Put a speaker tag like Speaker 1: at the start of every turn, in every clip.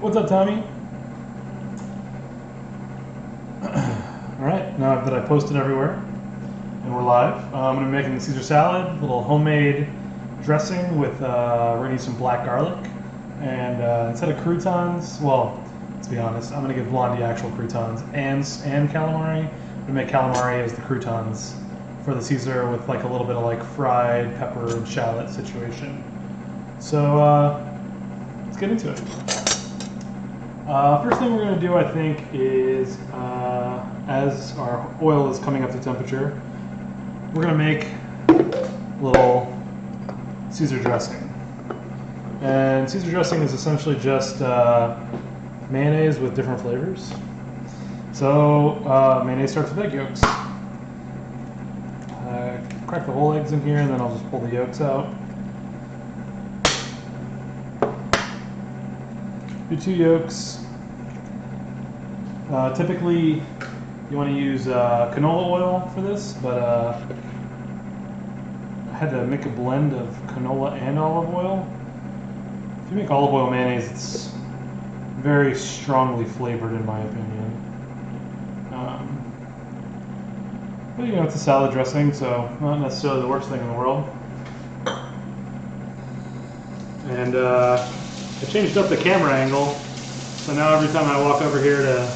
Speaker 1: What's up, Tommy? Alright, now that I posted everywhere and we're live, I'm going to be making the Caesar salad, little homemade dressing with, we're going to use some black garlic. And instead of croutons, well, let's be honest, I'm going to give Blondie actual croutons and calamari. I'm going to make calamari as the croutons for the Caesar with like a little bit of like fried pepper and shallot situation. So let's get into it. First thing we're going to do, I think, is as our oil is coming up to temperature, we're going to make a little Caesar dressing. And Caesar dressing is essentially just mayonnaise with different flavors. So mayonnaise starts with egg yolks. Crack the whole eggs in here, and then I'll just pull the yolks out. Do 2 yolks. Typically, you want to use canola oil for this, but I had to make a blend of canola and olive oil. If you make olive oil mayonnaise, it's very strongly flavored, in my opinion. But you know, it's a salad dressing, so not necessarily the worst thing in the world. And I changed up the camera angle, so now every time I walk over here to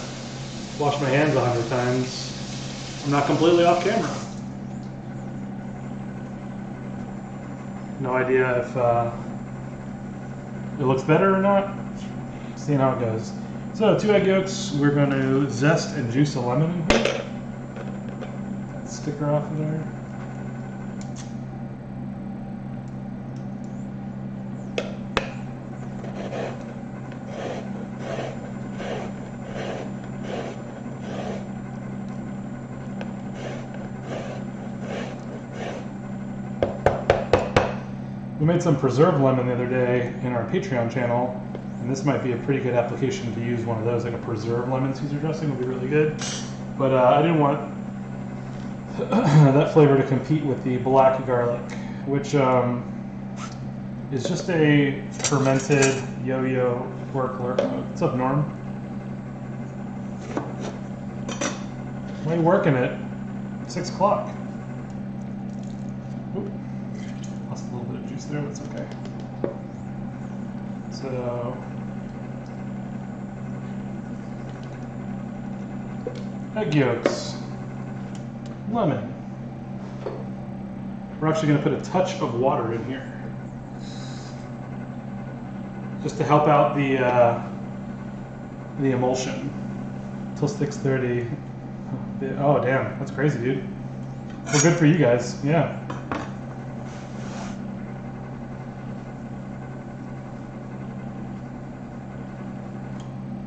Speaker 1: wash my hands 100 times, I'm not completely off camera. No idea if it looks better or not. Seeing how it goes. So 2 egg yolks, we're going to zest and juice a lemon in here. That sticker off of there. We made some preserved lemon the other day in our Patreon channel, and this might be a pretty good application to use one of those, like a preserved lemon Caesar dressing would be really good. But I didn't want that flavor to compete with the black garlic, which is just a fermented yo-yo pork lurk. What's up, Norm? Why are you working at 6 o'clock? Lost a little bit of juice there, that's okay. So, egg yolks, lemon. We're actually going to put a touch of water in here, just to help out the emulsion. Till 6:30. Oh damn, that's crazy, dude. Well, good for you guys. Yeah.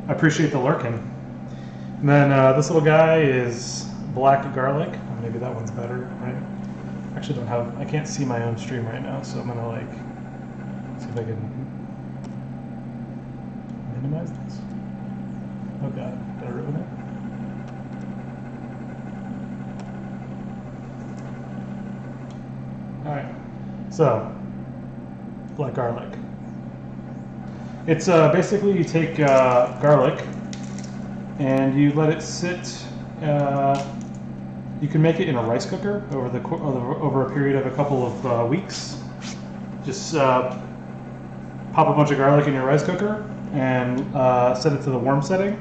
Speaker 1: I appreciate the lurking. And then this little guy is black garlic. Maybe that one's better, right? Actually, I can't see my own stream right now, so I'm gonna like see if I can minimize this. Oh god, did I ruin it? All right, so black garlic. It's basically you take garlic and you let it sit. You can make it in a rice cooker over a period of a couple of weeks. Just pop a bunch of garlic in your rice cooker and set it to the warm setting,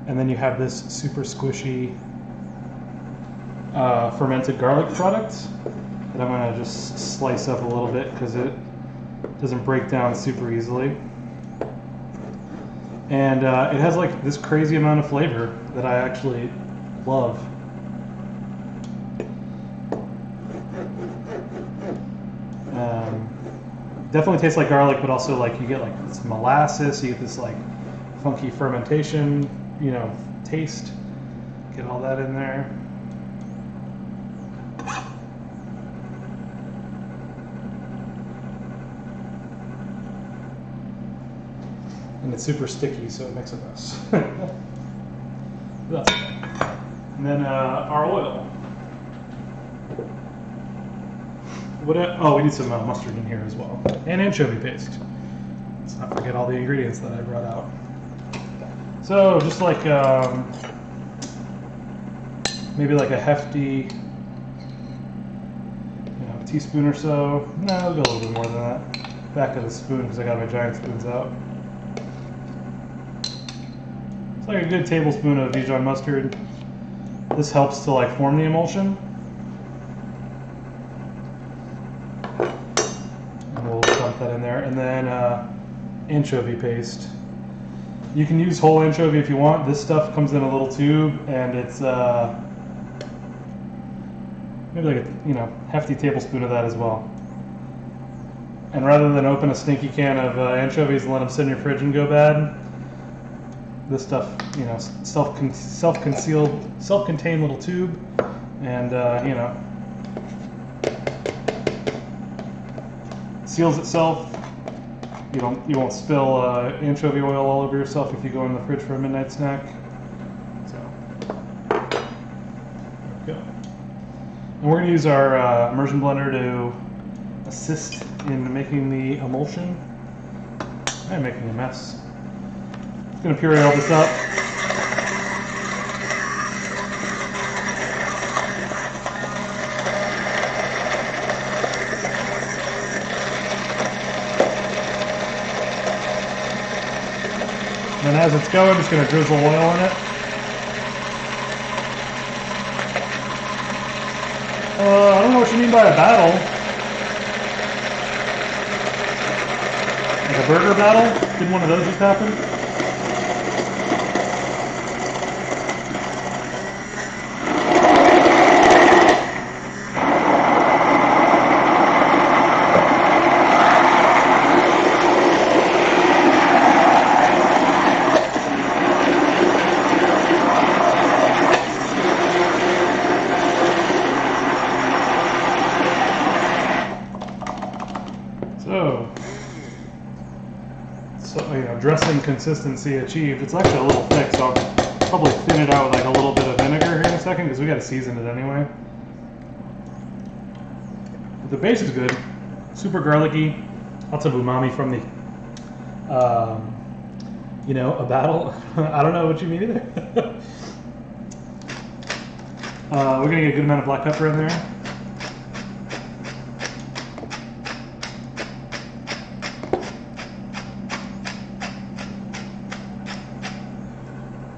Speaker 1: and then you have this super squishy fermented garlic product that I'm going to just slice up a little bit because it doesn't break down super easily. And it has like this crazy amount of flavor that I actually love. Definitely tastes like garlic, but also like you get like this molasses, you get this like funky fermentation, you know, taste. Get all that in there. And it's super sticky, so it makes a mess. That's okay. And then our oil. Oh, we need some mustard in here as well. And anchovy paste. Let's not forget all the ingredients that I brought out. So, just like maybe like a hefty teaspoon or so. No, I'll go a little bit more than that. Back of the spoon because I got my giant spoons out. It's like a good tablespoon of Dijon mustard. This helps to like form the emulsion. And we'll dump that in there. And then anchovy paste. You can use whole anchovy if you want. This stuff comes in a little tube, and it's maybe like a hefty tablespoon of that as well. And rather than open a stinky can of anchovies and let them sit in your fridge and go bad, this stuff, self-contained little tube, and seals itself. You won't spill anchovy oil all over yourself if you go in the fridge for a midnight snack. So there we go. And we're going to use our immersion blender to assist in making the emulsion. I'm making a mess. Just going to puree all this up. And as it's going, I'm just going to drizzle oil in it. I don't know what you mean by a battle. Like a burger battle? Didn't one of those just happen? So dressing consistency achieved. It's actually a little thick, so I'll probably thin it out with like a little bit of vinegar here in a second because we got to season it anyway. But the base is good. Super garlicky. Lots of umami from the, a battle. I don't know what you mean either. We're gonna get a good amount of black pepper in there.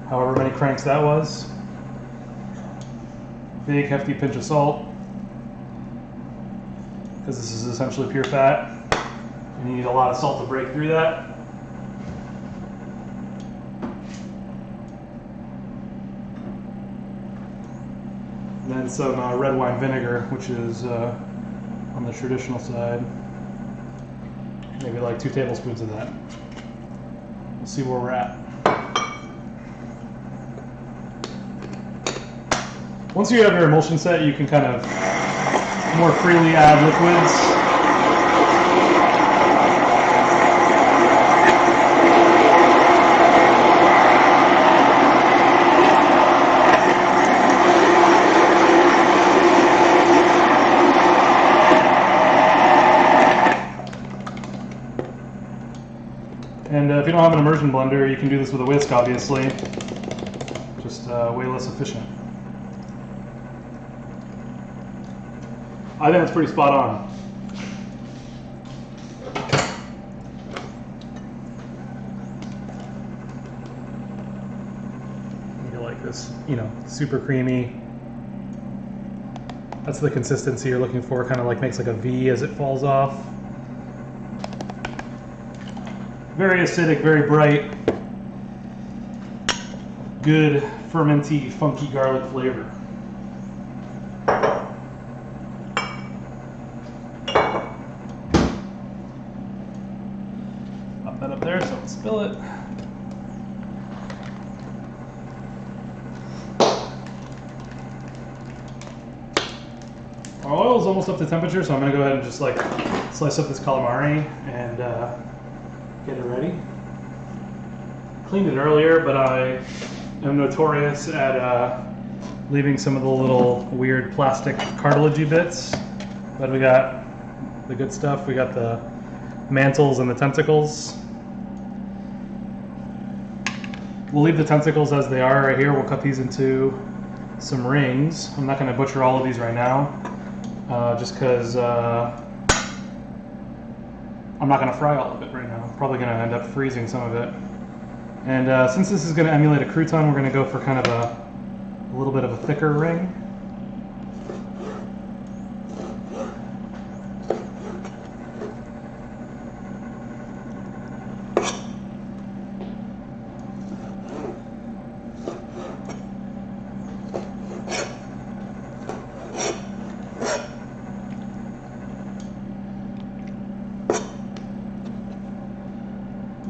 Speaker 1: However many cranks that was. Big hefty pinch of salt, because this is essentially pure fat. And you need a lot of salt to break through that. And then some red wine vinegar, which is on the traditional side. Maybe like 2 tablespoons of that. We'll see where we're at. Once you have your emulsion set, you can kind of more freely add liquids. And if you don't have an immersion blender, you can do this with a whisk, obviously. Just way less efficient. I think it's pretty spot on. You like this, you know, super creamy. That's the consistency you're looking for, kind of like makes like a V as it falls off. Very acidic, very bright. Good fermenty, funky garlic flavor. Pop that up there so don't spill it. Our oil is almost up to temperature, so I'm going to go ahead and just like slice up this calamari and get it ready. Cleaned it earlier, but I am notorious at leaving some of the little weird plastic cartilagey bits. But we got the good stuff. We got the mantles and the tentacles. We'll leave the tentacles as they are right here. We'll cut these into some rings. I'm not going to butcher all of these right now, just because I'm not going to fry all of it right now. I'm probably going to end up freezing some of it. And since this is going to emulate a crouton, we're going to go for kind of a little bit of a thicker ring.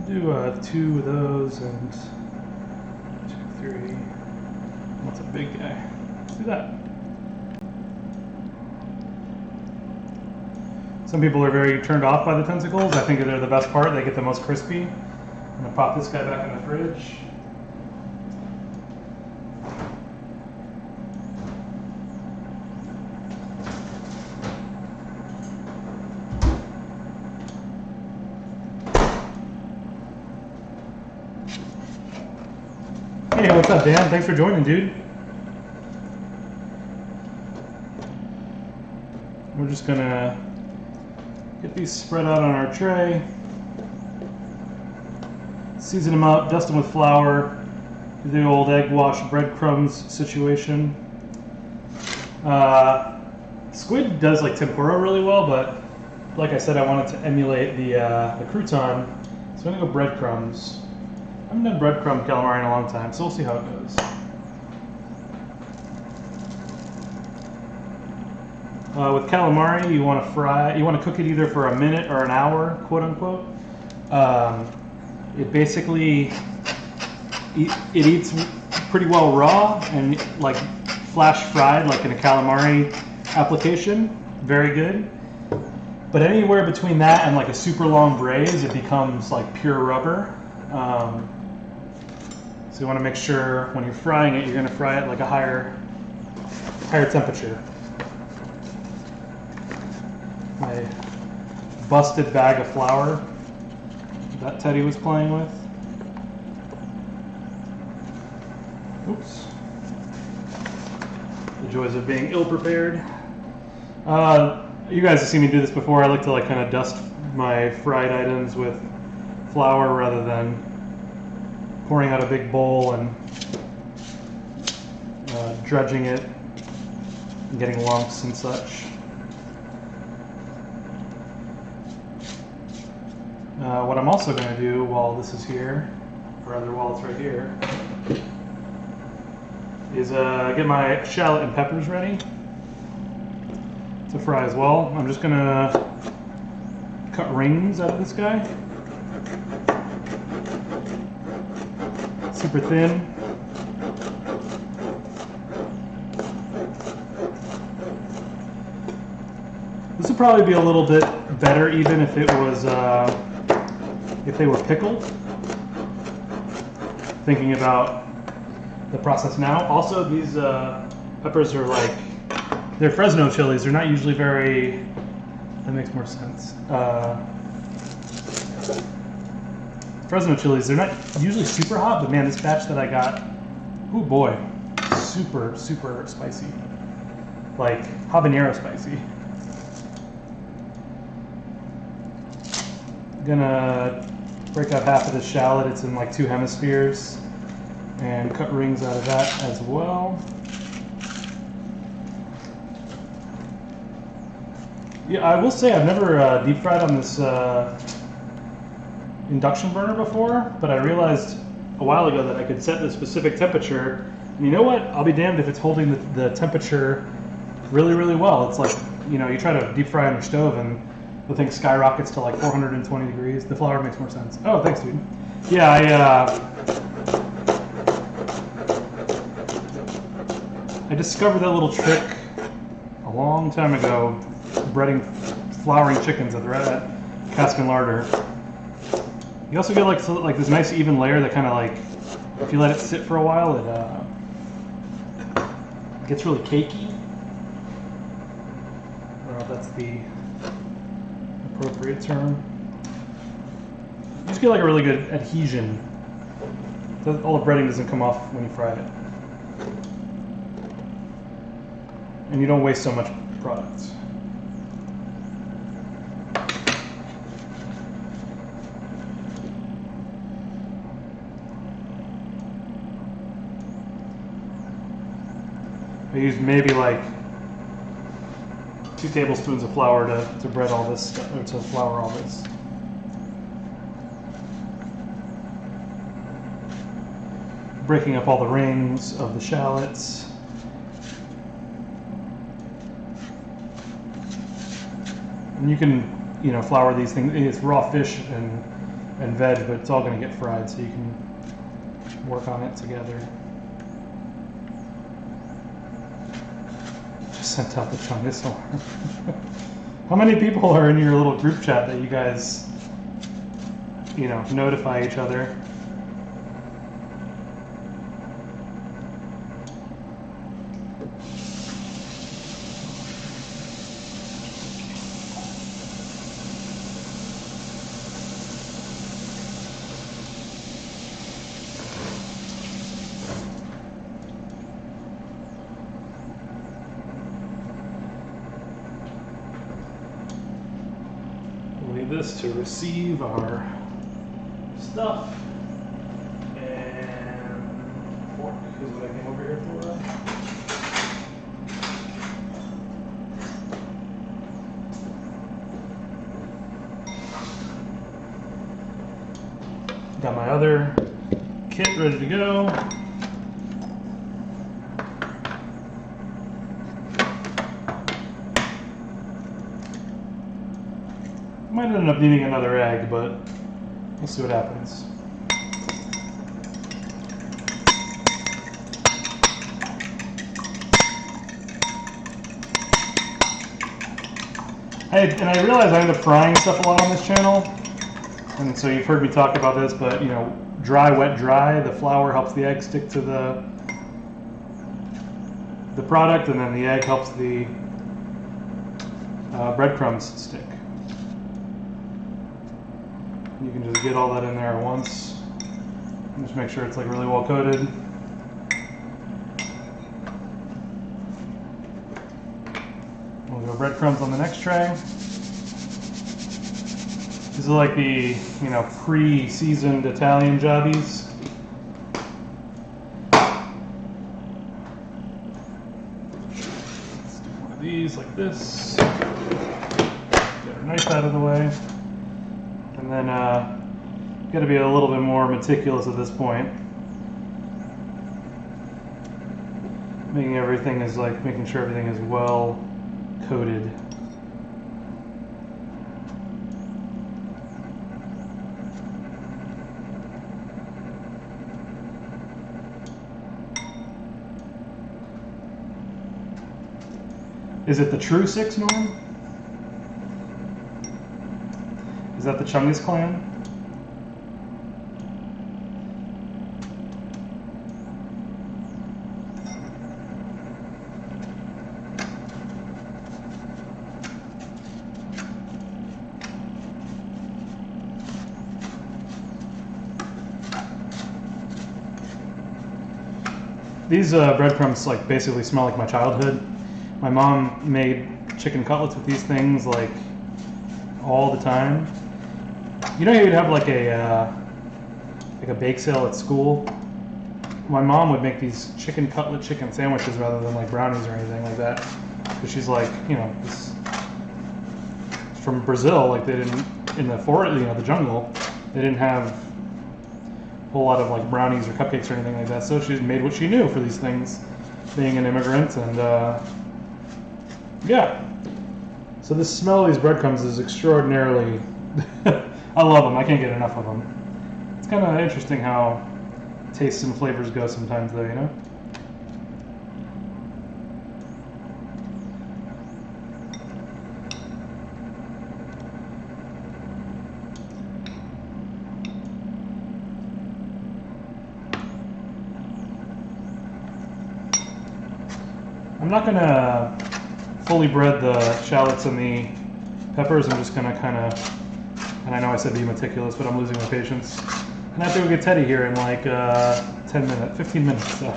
Speaker 1: Do 2 of those and 2, 3. That's a big guy. Let's do that. Some people are very turned off by the tentacles. I think they're the best part. They get the most crispy. I'm gonna pop this guy back in the fridge. Hey, what's up, Dan? Thanks for joining, dude. We're just gonna get these spread out on our tray. Season them up, dust them with flour. Do the old egg wash breadcrumbs situation. Squid does like tempura really well, but like I said, I wanted to emulate the crouton, so I'm gonna go breadcrumbs. I haven't done breadcrumb calamari in a long time, so we'll see how it goes. With calamari, you want to cook it either for a minute or an hour, quote unquote. It basically it eats pretty well raw and like flash fried, like in a calamari application. Very good. But anywhere between that and like a super long braise, it becomes like pure rubber. So you want to make sure when you're frying it, you're going to fry it like a higher temperature. My busted bag of flour that Teddy was playing with. Oops. The joys of being ill-prepared. You guys have seen me do this before. I like to like kind of dust my fried items with flour rather than pouring out a big bowl and dredging it and getting lumps and such. What I'm also going to do while this is here, or rather while it's right here, is get my shallot and peppers ready to fry as well. I'm just going to cut rings out of this guy. Super thin. This would probably be a little bit better even if it was if they were pickled. Thinking about the process now. Also, these peppers are like, they're Fresno chilies. They're not usually very, that makes more sense. Fresno chilies, they're not usually super hot, but man, this batch that I got, oh boy, super, super spicy. Like habanero spicy. gonna break out half of the shallot. It's in like 2 hemispheres, and cut rings out of that as well. Yeah, I will say I've never deep fried on this induction burner before, but I realized a while ago that I could set the specific temperature. And you know what? I'll be damned if it's holding the temperature really, really well. It's like, you try to deep fry on your stove and the thing skyrockets to like 420 degrees. The flour makes more sense. Oh, thanks, dude. Yeah, I discovered that little trick a long time ago, flouring chickens at Cask and Larder. You also get like this nice even layer that kind of like, if you let it sit for a while, it gets really cakey. I don't know if that's the appropriate term. You just get like a really good adhesion. So all the breading doesn't come off when you fry it. And you don't waste so much product. I use maybe like 2 tablespoons of flour to bread all this stuff, or to flour all this. Breaking up all the rings of the shallots. And you can, flour these things. It's raw fish and veg, but it's all going to get fried, so you can work on it together. Sent out the Chungus alarm. How many people are in your little group chat that you guys, notify each other? This to receive our stuff, and fork is what I came over here for. Got my other kit ready to go. Might end up needing another egg, but we'll see what happens. And I realize I end up frying stuff a lot on this channel, and so you've heard me talk about this, but dry, wet, dry. The flour helps the egg stick to the product, and then the egg helps the breadcrumbs stick. You can just get all that in there at once. And just make sure it's like really well coated. We'll go breadcrumbs on the next tray. These are like the pre-seasoned Italian jobbies. Let's do one of these like this. Get our knife out of the way. And then got to be a little bit more meticulous at this point. Making sure everything is well coated. Is it the True Six, Norm? Is that the Chungus clan? These breadcrumbs basically smell like my childhood. My mom made chicken cutlets with these things all the time. You know, you'd have like a bake sale at school. My mom would make these chicken cutlet chicken sandwiches rather than like brownies or anything like that, because she's like, you know, this from Brazil. Like they didn't in the forest, you know, the jungle. They didn't have a whole lot of like brownies or cupcakes or anything like that. So she made what she knew for these things, being an immigrant, and yeah. So this smell of these breadcrumbs is extraordinarily. I love them. I can't get enough of them. It's kind of interesting how tastes and flavors go sometimes, though, you know? I'm not gonna fully bread the shallots and the peppers. I'm just gonna kind of, and I know I said be meticulous, but I'm losing my patience. And I have to go get Teddy here in like 15 minutes. So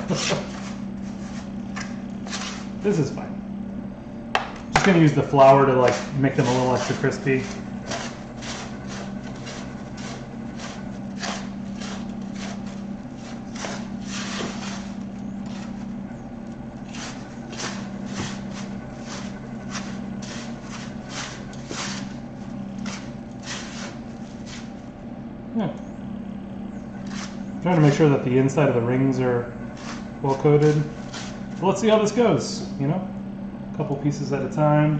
Speaker 1: this is fine. Just gonna use the flour to like make them a little extra crispy. Yeah. Trying to make sure that the inside of the rings are well coated. But let's see how this goes, you know? A couple pieces at a time.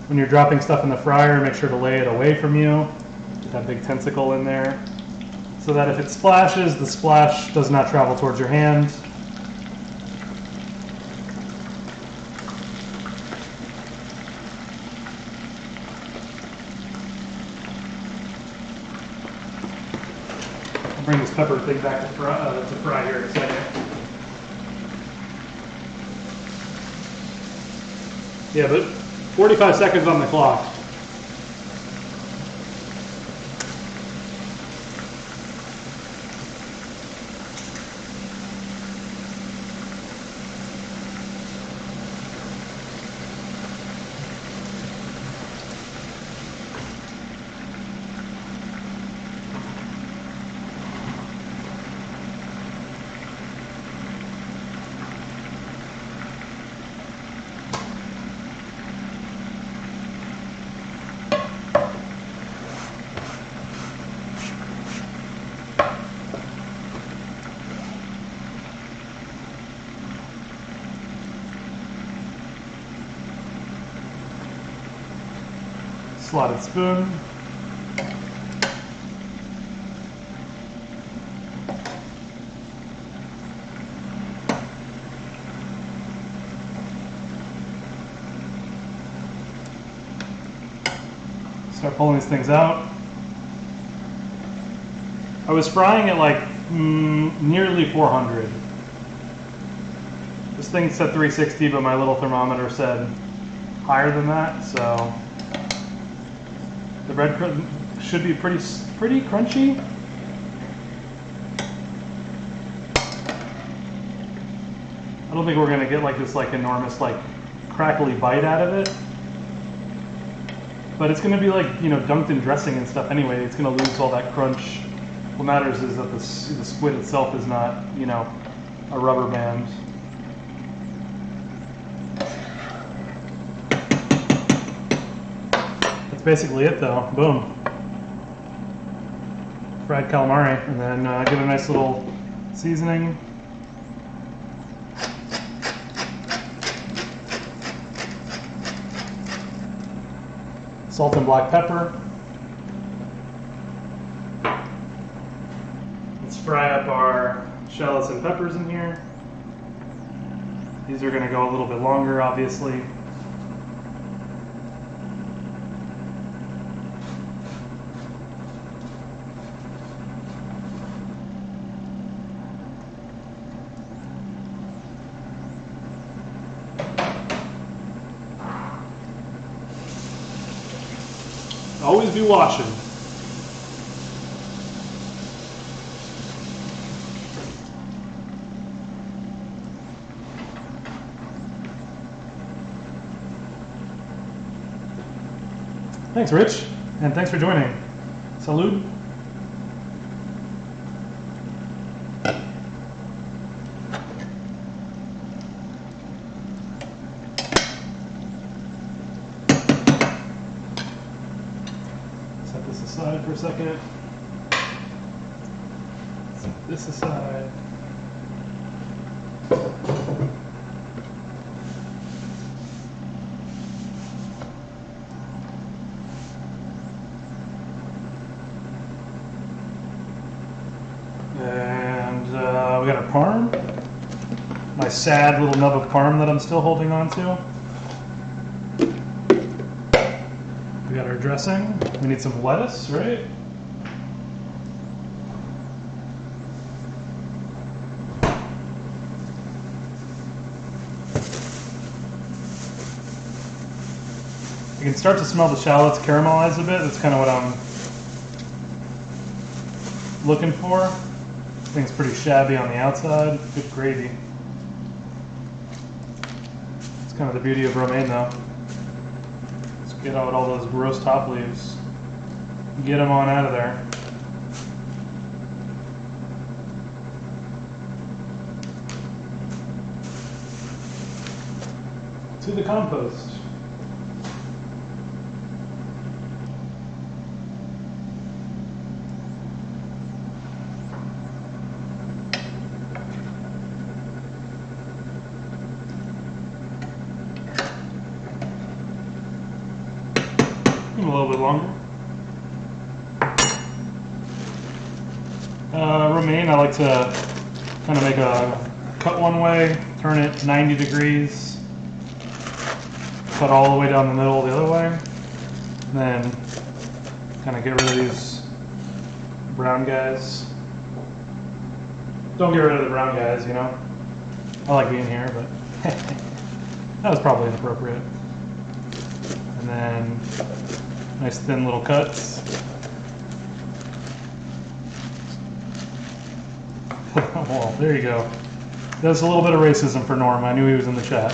Speaker 1: When you're dropping stuff in the fryer, make sure to lay it away from you. Get that big tentacle in there. So that if it splashes, the splash does not travel towards your hand. Bring this pepper thing back to fry here in a second. Yeah, but 45 seconds on the clock. Slotted spoon. Start pulling these things out. I was frying at like nearly 400. This thing said 360, but my little thermometer said higher than that, so the bread should be pretty crunchy. I don't think we're gonna get like this like enormous like crackly bite out of it, but it's gonna be like, you know, dunked in dressing and stuff anyway. It's gonna lose all that crunch. What matters is that the squid itself is not, you know, a rubber band. That's basically it though. Boom. Fried calamari, and then give it a nice little seasoning. Salt and black pepper. Let's fry up our shallots and peppers in here. These are going to go a little bit longer, obviously. Always be washing. Thanks, Rich, and thanks for joining. Salud. Set this aside for a second. Set this aside. And we got our parm. My sad little nub of parm that I'm still holding on to. We got our dressing. We need some lettuce, right? You can start to smell the shallots caramelize a bit. That's kind of what I'm looking for. Thing's pretty shabby on the outside. Good gravy. It's kind of the beauty of romaine, though. Let's get out all those gross top leaves. Get them on out of there. To the compost. A little bit longer. Romaine, I like to kind of make a cut one way, turn it 90 degrees, cut all the way down the middle the other way, and then kind of get rid of these brown guys. Don't get rid of the brown guys, you know. I like being here, but that was probably inappropriate. And then nice thin little cuts. Well, there you go. That's a little bit of racism for Norm. I knew he was in the chat.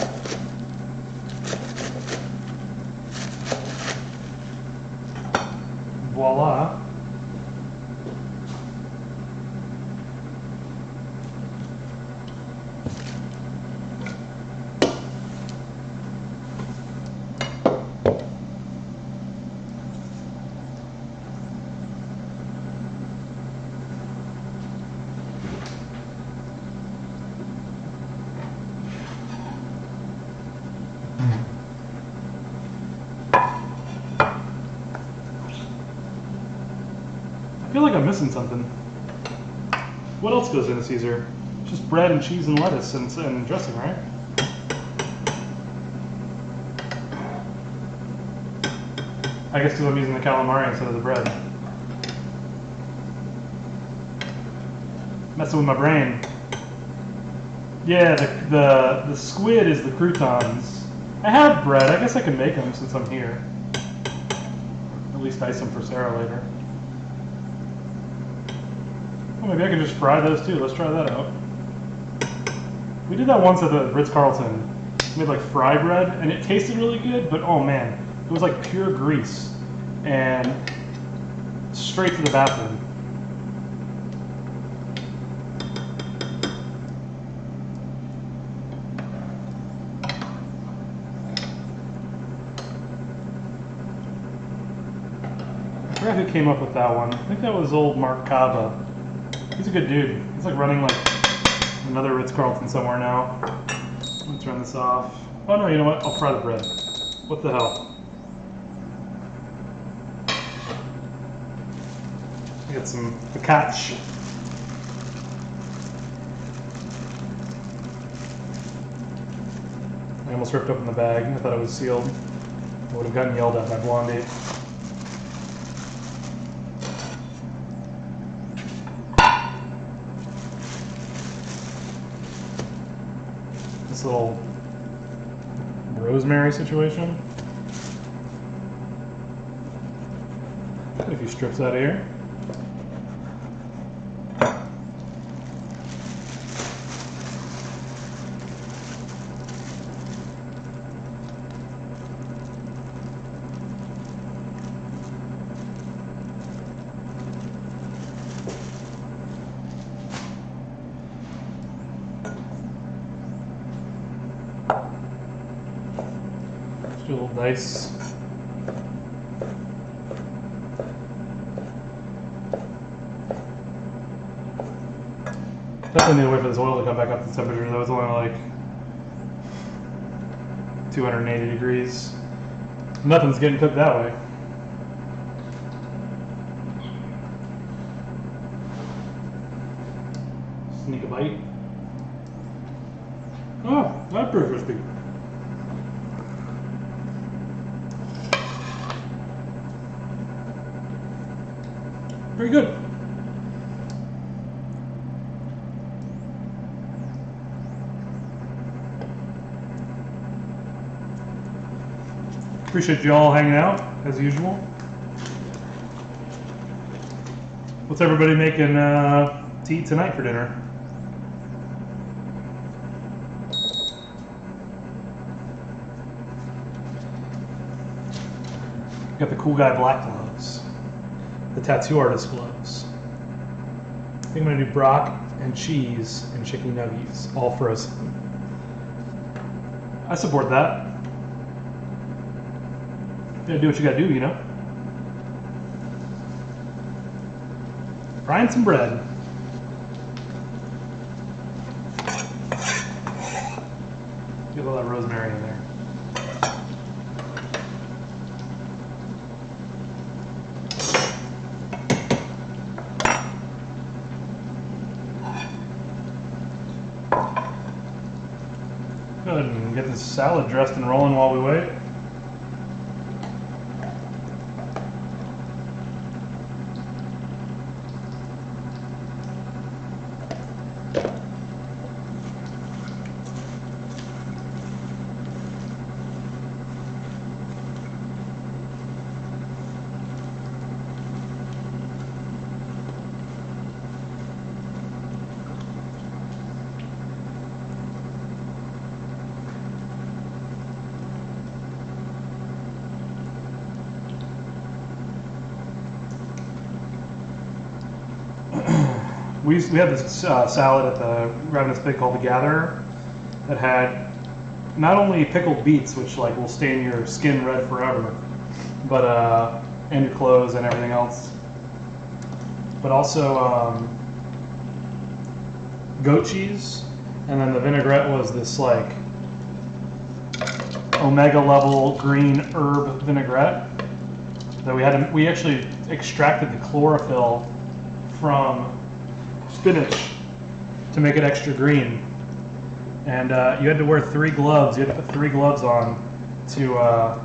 Speaker 1: Voila. I feel like I'm missing something. What else goes into Caesar? Just bread and cheese and lettuce and dressing, right? I guess because I'm using the calamari instead of the bread. Messing with my brain. Yeah, the squid is the croutons. I have bread. I guess I can make them since I'm here. At least ice them for Sarah later. Well, maybe I can just fry those too. Let's try that out. We did that once at the Ritz-Carlton. We made like fry bread, and it tasted really good, but oh man, it was like pure grease. And straight to the bathroom. I forgot who came up with that one. I think that was old Mark Cava. He's a good dude. He's like running like another Ritz-Carlton somewhere now. Let me turn this off. Oh no, you know what? I'll fry the bread. What the hell? I got some focaccia. I almost ripped open the bag. I thought it was sealed. I would have gotten yelled at by Blondie. This little rosemary situation. Got a few strips out of here. Do a little dice. Definitely need to wait for this oil to come back up to temperature, though. It's only like 280 degrees. Nothing's getting cooked that way. Sneak a bite. Oh, that's pretty crispy. Very good. Appreciate you all hanging out, as usual. What's everybody making to eat tonight for dinner? Got the cool guy black gloves. The tattoo artist gloves. I think I'm gonna do Brock and cheese and chicken nuggies, all frozen. I support that. You gotta do what you gotta do, you know? Frying some bread. Get all that rosemary in there. Go ahead and get this salad dressed and rolling while we wait. We had this salad at the Ravenous Pig called the Gatherer that had not only pickled beets, which like will stain your skin red forever, but and your clothes and everything else, but also goat cheese, and then the vinaigrette was this like omega level green herb vinaigrette that we actually extracted the chlorophyll from spinach to make it extra green, and you had to wear 3 gloves. You had to put 3 gloves on to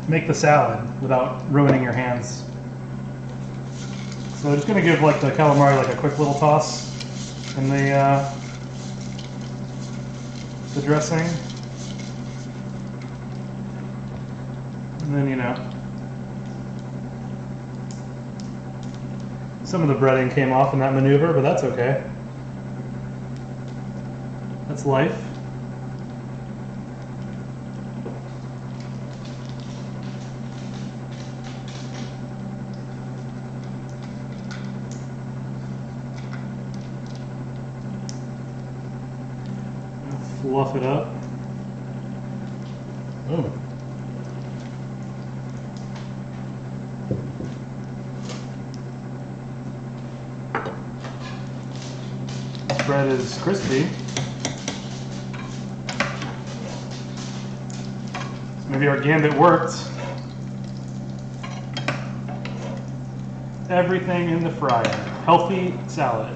Speaker 1: make the salad without ruining your hands. So I'm just gonna give like the calamari like a quick little toss in the dressing, and then, you know, some of the breading came off in that maneuver, but that's okay. That's life. Fluff it up. Oh. Bread is crispy. So maybe our gambit worked. Everything in the fryer. Healthy salad.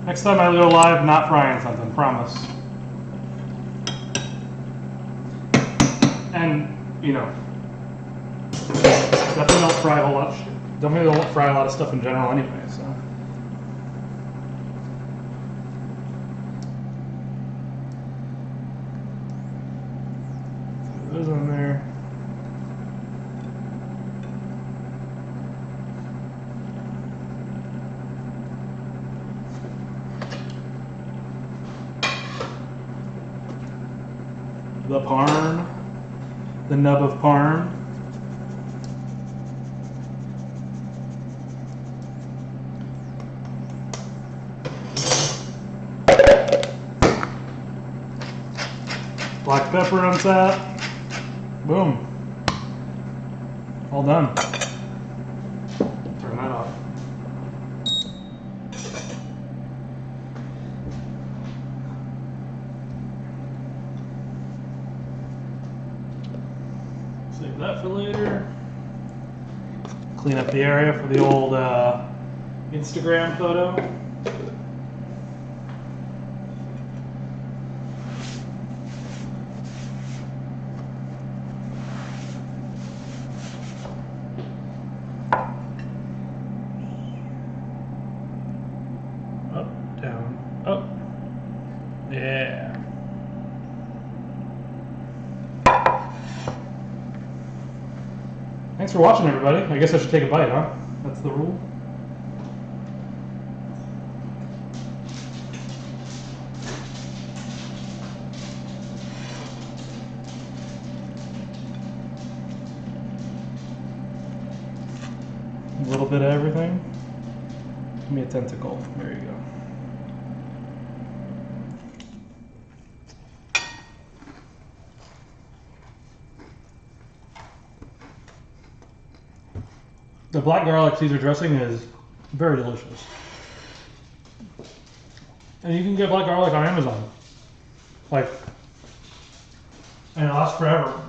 Speaker 1: Next time I go live, not frying something, promise. And, you know, definitely don't fry a whole lot of shit. Definitely don't fry a lot of stuff in general anyway, so. Throw those on there. The parm, the nub of parm. Black pepper on top. Boom. All done. Turn that off. Save that for later. Clean up the area for the old Instagram photo. Up, down, up. Yeah. Thanks for watching, everybody. I guess I should take a bite, huh? That's the rule. A little bit of everything. Give me a tentacle. There you go. The black garlic Caesar dressing is very delicious. And you can get black garlic on Amazon. And it lasts forever.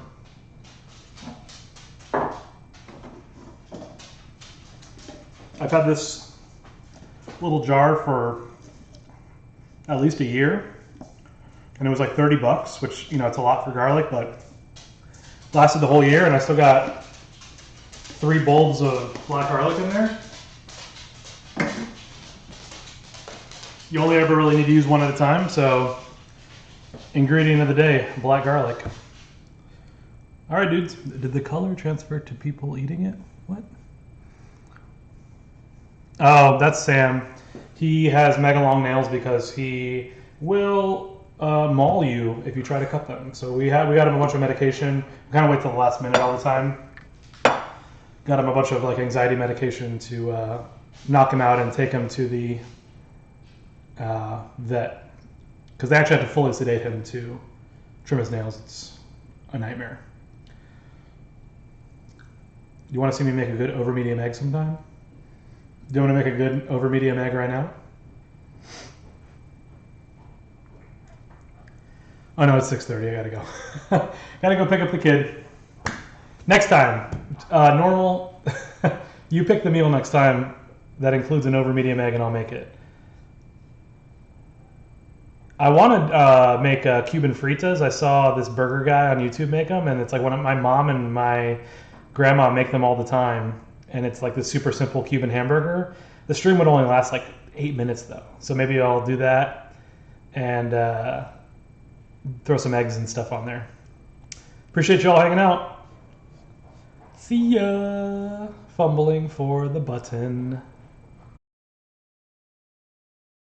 Speaker 1: I've had this little jar for at least a year. And it was like 30 bucks, which, you know, it's a lot for garlic, but lasted the whole year, and I still got 3 bulbs of black garlic in there. You only ever really need to use one at a time, so ingredient of the day, black garlic. All right, dudes. Did the color transfer to people eating it? What? Oh, that's Sam. He has mega long nails because he will maul you if you try to cut them. So we got him a bunch of medication. We kind of wait till the last minute all the time. Got him a bunch of like anxiety medication to knock him out and take him to the vet, because they actually have to fully sedate him to trim his nails. It's a nightmare. You want to see me make a good over medium egg sometime? Do you want to make a good over medium egg right now? Oh no, it's 6:30. I gotta go. Gotta go pick up the kid. Next time, normal. You pick the meal next time that includes an over medium egg, and I'll make it. I want to make Cuban fritas. I saw this burger guy on YouTube make them, and it's like my mom and my grandma make them all the time, and it's like this super simple Cuban hamburger. The stream would only last like 8 minutes though, so maybe I'll do that and throw some eggs and stuff on there. Appreciate you all hanging out. See ya. Fumbling for the button.